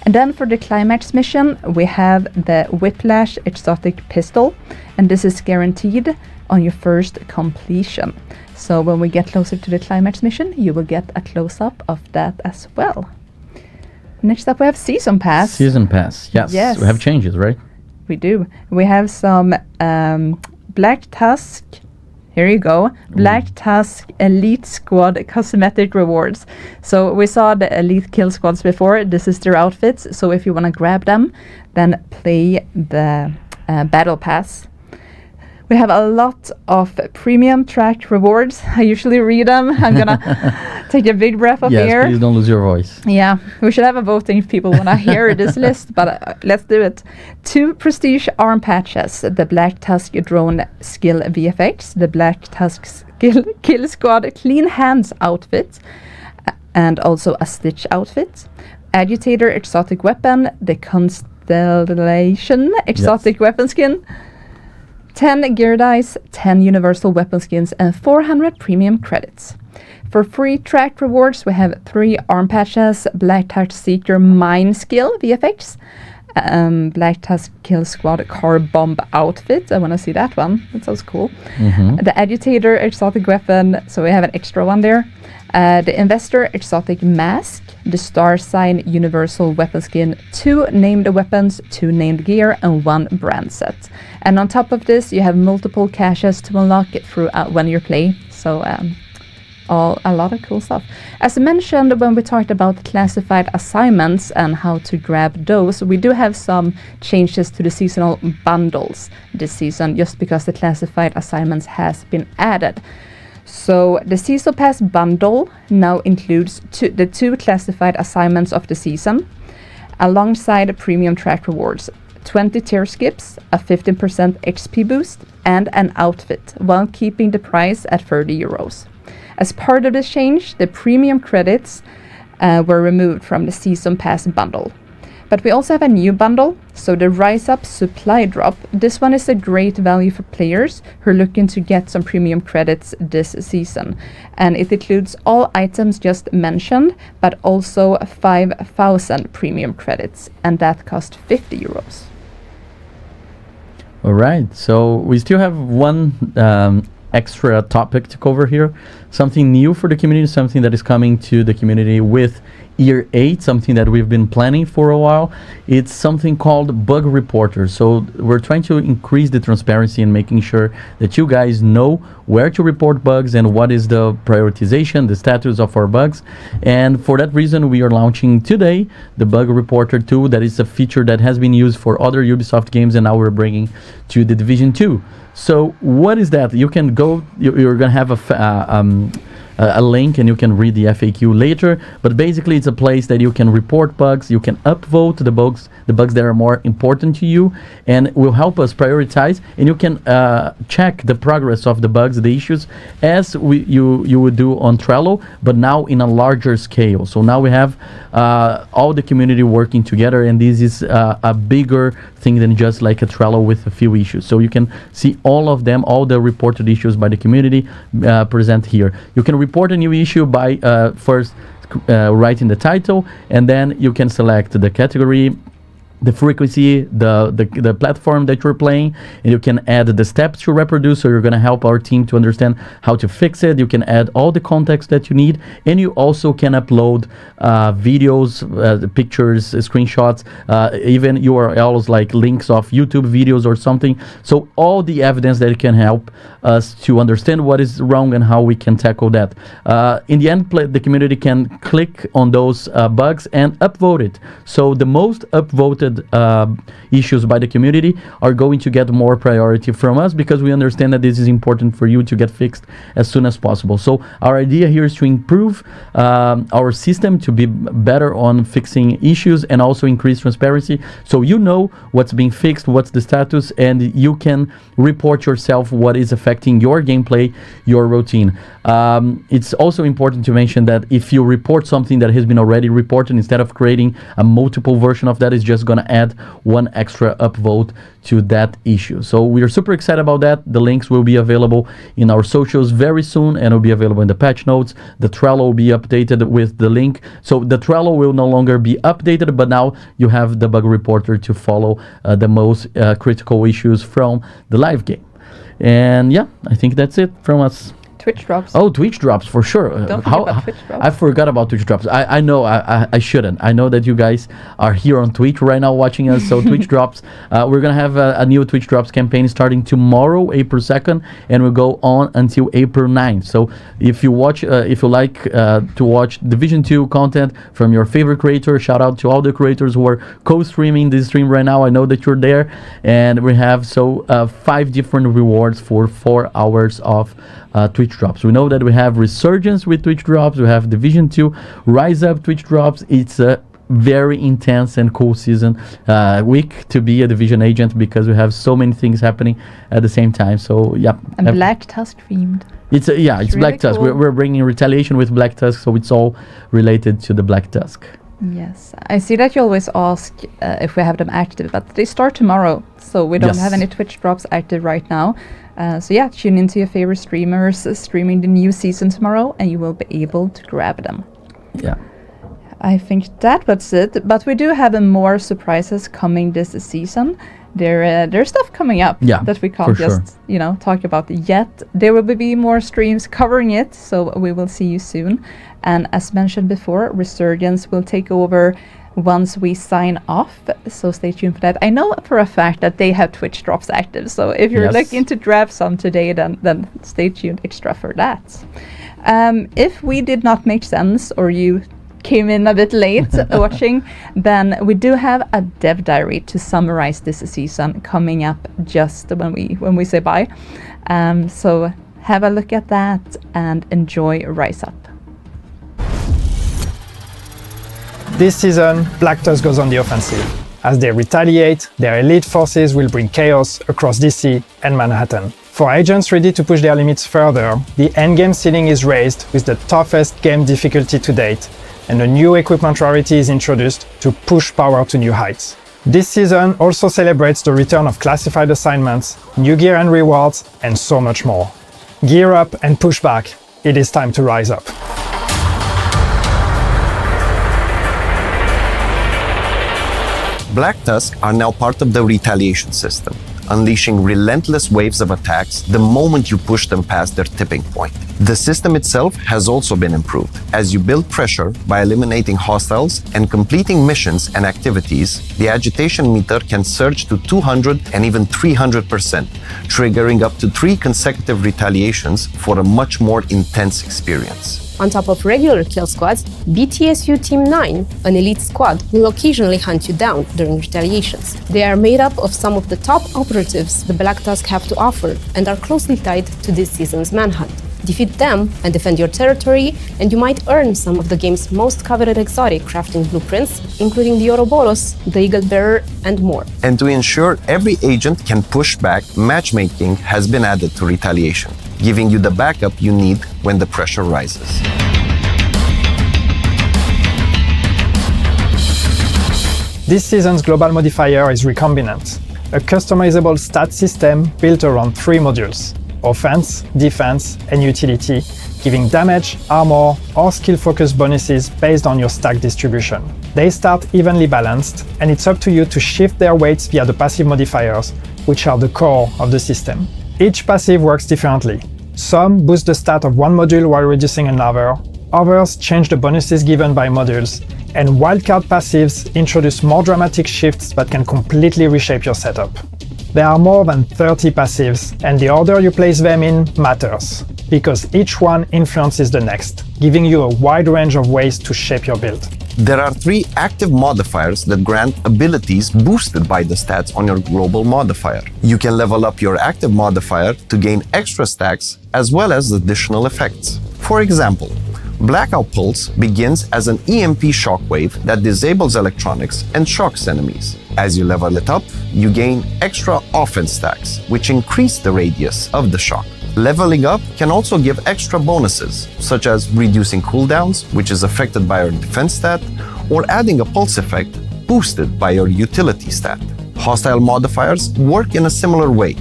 And then for the climax mission, we have the Whiplash exotic pistol, and this is guaranteed on your first completion. So when we get closer to the climax mission, you will get a close-up of that as well. Next up, we have Season Pass. Season Pass, yes. We have changes, right? We do. We have some Black Tusk. Here you go. Black Tusk Elite Squad cosmetic rewards. So we saw the Elite Kill Squads before. This is their outfits. So if you want to grab them, then play the Battle Pass. We have a lot of premium track rewards. I usually read them. I'm gonna take a big breath of air. Yes, please don't lose your voice. Yeah, we should have a voting if people want to hear this list, but let's do it. 2 prestige arm patches, the Black Tusk drone skill VFX, the Black Tusk skill kill squad clean hands outfit, and also a Stitch outfit. Agitator exotic weapon, the Constellation exotic weapon skin. 10 gear dice, 10 universal weapon skins, and 400 premium credits. For free track rewards, we have 3 arm patches, Black Tusk Seeker Mine Skill VFX, Black Tusk Kill Squad Car Bomb outfit. I want to see that one. That sounds cool. The Agitator exotic weapon, so we have an extra one there. The Investor exotic mask, the Star Sign universal weapon skin, 2 named weapons, 2 named gear, and 1 brand set. And on top of this, you have multiple caches to unlock it throughout when you play. So a lot of cool stuff. As mentioned when we talked about classified assignments and how to grab those, we do have some changes to the seasonal bundles this season, just because the classified assignments has been added. So the Season Pass bundle now includes the 2 classified assignments of the season, alongside premium track rewards, 20 tier skips, a 15% XP boost, and an outfit, while keeping the price at 30 euros. As part of this change, the premium credits were removed from the Season Pass bundle. But we also have a new bundle, so the RISEUP supply drop. This one is a great value for players who are looking to get some premium credits this season. And it includes all items just mentioned, but also 5,000 premium credits, and that cost 50 euros. All right, so we still have one extra topic to cover here. Something new for the community, something that is coming to the community with Year 8, something that we've been planning for a while. It's something called Bug Reporter. So we're trying to increase the transparency and making sure that you guys know where to report bugs and what is the prioritization, the status of our bugs. And for that reason, we are launching today the Bug Reporter tool. That is a feature that has been used for other Ubisoft games, and now we're bringing to the Division 2. So what is that? You can go, you're going to have a link and you can read the FAQ later, but basically it's a place that you can report bugs, you can upvote the bugs that are more important to you, and will help us prioritize, and you can check the progress of the bugs, the issues, as you would do on Trello, but now in a larger scale. So now we have all the community working together, and this is a bigger thing than just like a Trello with a few issues. So you can see all of them, all the reported issues by the community present here. You can report a new issue by first writing the title, and then you can select the category, the frequency, the platform that you're playing, and you can add the steps to reproduce, so you're going to help our team to understand how to fix it. You can add all the context that you need, and you also can upload videos, pictures, screenshots, even URLs like links of YouTube videos or something. So all the evidence that can help us to understand what is wrong and how we can tackle that. In the end, the community can click on those bugs and upvote it. So the most upvoted reported issues by the community are going to get more priority from us, because we understand that this is important for you to get fixed as soon as possible. So our idea here is to improve our system to be better on fixing issues and also increase transparency, so you know what's being fixed, what's the status, and you can report yourself what is affecting your gameplay, your routine. It's also important to mention that if you report something that has been already reported, instead of creating a multiple version of that, is just going to add one extra upvote to that issue. So we are super excited about that. The links will be available in our socials very soon, and will be available in the patch notes. The Trello will be updated with the link. So the Trello will no longer be updated, but now you have the bug reporter to follow the most critical issues from the live game. And yeah, I think that's it from us. Twitch drops. Oh, Twitch drops for sure. Don't forget about Twitch drops. I forgot about Twitch drops. I know I shouldn't. I know that you guys are here on Twitch right now watching us. So Twitch drops. We're gonna have a new Twitch drops campaign starting tomorrow, April 2nd, and we'll go on until April 9th. So if you watch, if you like to watch Division 2 content from your favorite creator, shout out to all the creators who are co-streaming this stream right now. I know that you're there, and we have 5 different rewards for 4 hours of Twitch drops. We know that we have Resurgence with Twitch drops, we have Division 2, RISEUP Twitch drops. It's a very intense and cool season week to be a Division agent, because we have so many things happening at the same time. So yeah, and Black Tusk themed. It's really Black Tusk. Cool. We're bringing Retaliation with Black Tusk, so it's all related to the Black Tusk. Yes, I see that you always ask if we have them active, but they start tomorrow, so we don't have any Twitch drops active right now. So yeah, tune into your favorite streamers streaming the new season tomorrow, and you will be able to grab them. Yeah. I think that was it, but we do have more surprises coming this season. There's stuff coming up that we can't just talk about yet. There will be more streams covering it, so we will see you soon. And as mentioned before, Resurgence will take over once we sign off, so stay tuned for that. I know for a fact that they have Twitch drops active, so if you're looking to grab some today, then stay tuned extra for that. If we did not make sense, or you came in a bit late watching, then we do have a dev diary to summarize this season coming up just when we say bye. So have a look at that and enjoy RISEUP. This season, Black Tusk goes on the offensive. As they retaliate, their elite forces will bring chaos across DC and Manhattan. For agents ready to push their limits further, the endgame ceiling is raised with the toughest game difficulty to date, and a new equipment rarity is introduced to push power to new heights. This season also celebrates the return of classified assignments, new gear and rewards, and so much more. Gear up and push back. It is time to rise up. Black Tusk are now part of the retaliation system, unleashing relentless waves of attacks the moment you push them past their tipping point. The system itself has also been improved, as you build pressure by eliminating hostiles and completing missions and activities. The agitation meter can surge to 200 and even 300%, triggering up to 3 consecutive retaliations for a much more intense experience. On top of regular kill squads, BTSU Team 9, an elite squad, will occasionally hunt you down during retaliations. They are made up of some of the top operatives the Black Tusk have to offer and are closely tied to this season's manhunt. Defeat them and defend your territory, and you might earn some of the game's most coveted exotic crafting blueprints, including the Ouroboros, the Eagle Bearer, and more. And to ensure every agent can push back, matchmaking has been added to Retaliation, giving you the backup you need when the pressure rises. This season's global modifier is Recombinant, a customizable stat system built around 3 modules: offense, defense, and utility, giving damage, armor, or skill-focused bonuses based on your stack distribution. They start evenly balanced, and it's up to you to shift their weights via the passive modifiers, which are the core of the system. Each passive works differently. Some boost the stat of one module while reducing another, others change the bonuses given by modules, and wildcard passives introduce more dramatic shifts that can completely reshape your setup. There are more than 30 passives, and the order you place them in matters, because each one influences the next, giving you a wide range of ways to shape your build. There are 3 active modifiers that grant abilities boosted by the stats on your global modifier. You can level up your active modifier to gain extra stacks as well as additional effects. For example, Blackout Pulse begins as an EMP shockwave that disables electronics and shocks enemies. As you level it up, you gain extra offense stacks, which increase the radius of the shock. Leveling up can also give extra bonuses, such as reducing cooldowns, which is affected by your defense stat, or adding a pulse effect boosted by your utility stat. Hostile modifiers work in a similar way.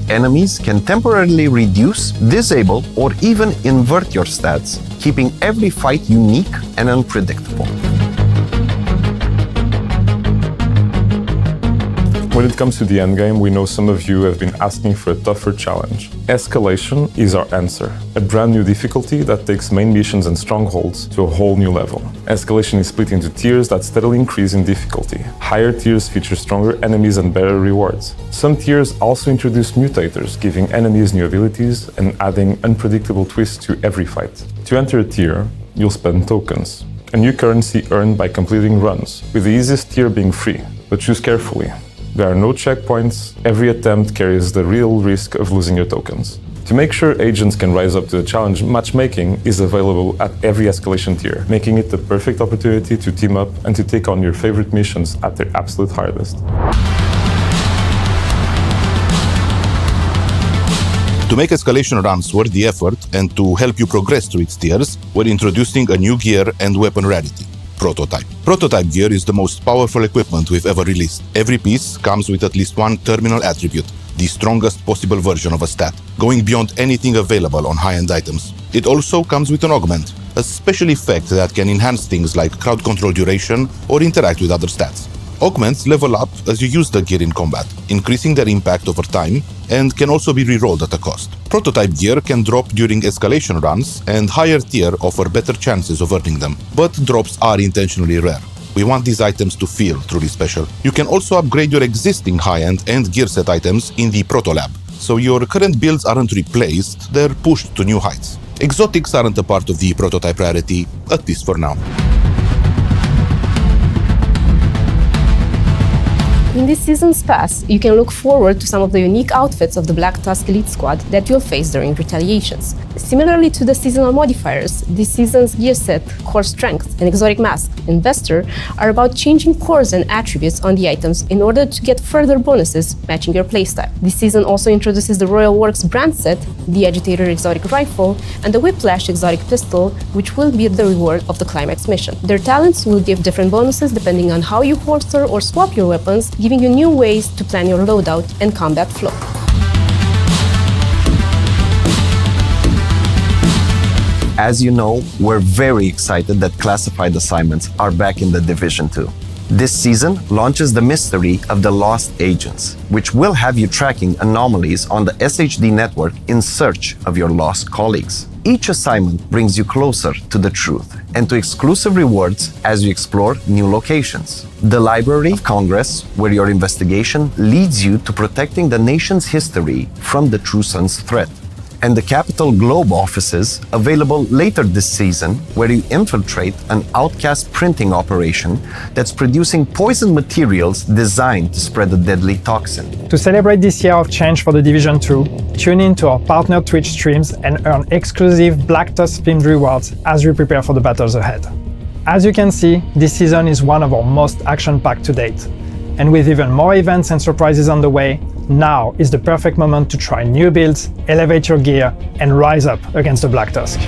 Enemies can temporarily reduce, disable, or even invert your stats, keeping every fight unique and unpredictable. When it comes to the endgame, we know some of you have been asking for a tougher challenge. Escalation is our answer. A brand new difficulty that takes main missions and strongholds to a whole new level. Escalation is split into tiers that steadily increase in difficulty. Higher tiers feature stronger enemies and better rewards. Some tiers also introduce mutators, giving enemies new abilities and adding unpredictable twists to every fight. To enter a tier, you'll spend tokens, a new currency earned by completing runs, with the easiest tier being free, but choose carefully. There are no checkpoints, every attempt carries the real risk of losing your tokens. To make sure agents can rise up to the challenge, matchmaking is available at every escalation tier, making it the perfect opportunity to team up and to take on your favorite missions at their absolute hardest. To make Escalation runs worth the effort and to help you progress through its tiers, we're introducing a new gear and weapon rarity. Prototype. Prototype gear is the most powerful equipment we've ever released. Every piece comes with at least one terminal attribute, the strongest possible version of a stat, going beyond anything available on high-end items. It also comes with an augment, a special effect that can enhance things like crowd control duration or interact with other stats. Augments level up as you use the gear in combat, increasing their impact over time, and can also be rerolled at a cost. Prototype gear can drop during escalation runs, and higher tier offer better chances of earning them, but drops are intentionally rare. We want these items to feel truly special. You can also upgrade your existing high-end and gear set items in the Proto Lab, so your current builds aren't replaced, they're pushed to new heights. Exotics aren't a part of the prototype rarity, at least for now. In this season's pass, you can look forward to some of the unique outfits of the Black Tusk Elite Squad that you'll face during retaliations. Similarly to the seasonal modifiers, this season's gear set, core strength, and exotic mask, and Vesture are about changing cores and attributes on the items in order to get further bonuses matching your playstyle. This season also introduces the Royal Works brand set, the Agitator exotic rifle, and the Whiplash exotic pistol, which will be the reward of the climax mission. Their talents will give different bonuses depending on how you holster or swap your weapons, giving you new ways to plan your loadout and combat flow. As you know, we're very excited that classified assignments are back in the Division 2. This season launches the mystery of the Lost Agents, which will have you tracking anomalies on the SHD network in search of your lost colleagues. Each assignment brings you closer to the truth and to exclusive rewards as you explore new locations. The Library of Congress, where your investigation leads you to protecting the nation's history from the True Sun's threat. And the Capital Globe offices, available later this season, where you infiltrate an outcast printing operation that's producing poison materials designed to spread a deadly toxin. To celebrate this year of change for the Division 2, tune in to our partner Twitch streams and earn exclusive Black Tusk themed rewards as we prepare for the battles ahead. As you can see, this season is one of our most action-packed to date. And with even more events and surprises on the way, now is the perfect moment to try new builds, elevate your gear, and rise up against the Black Tusk.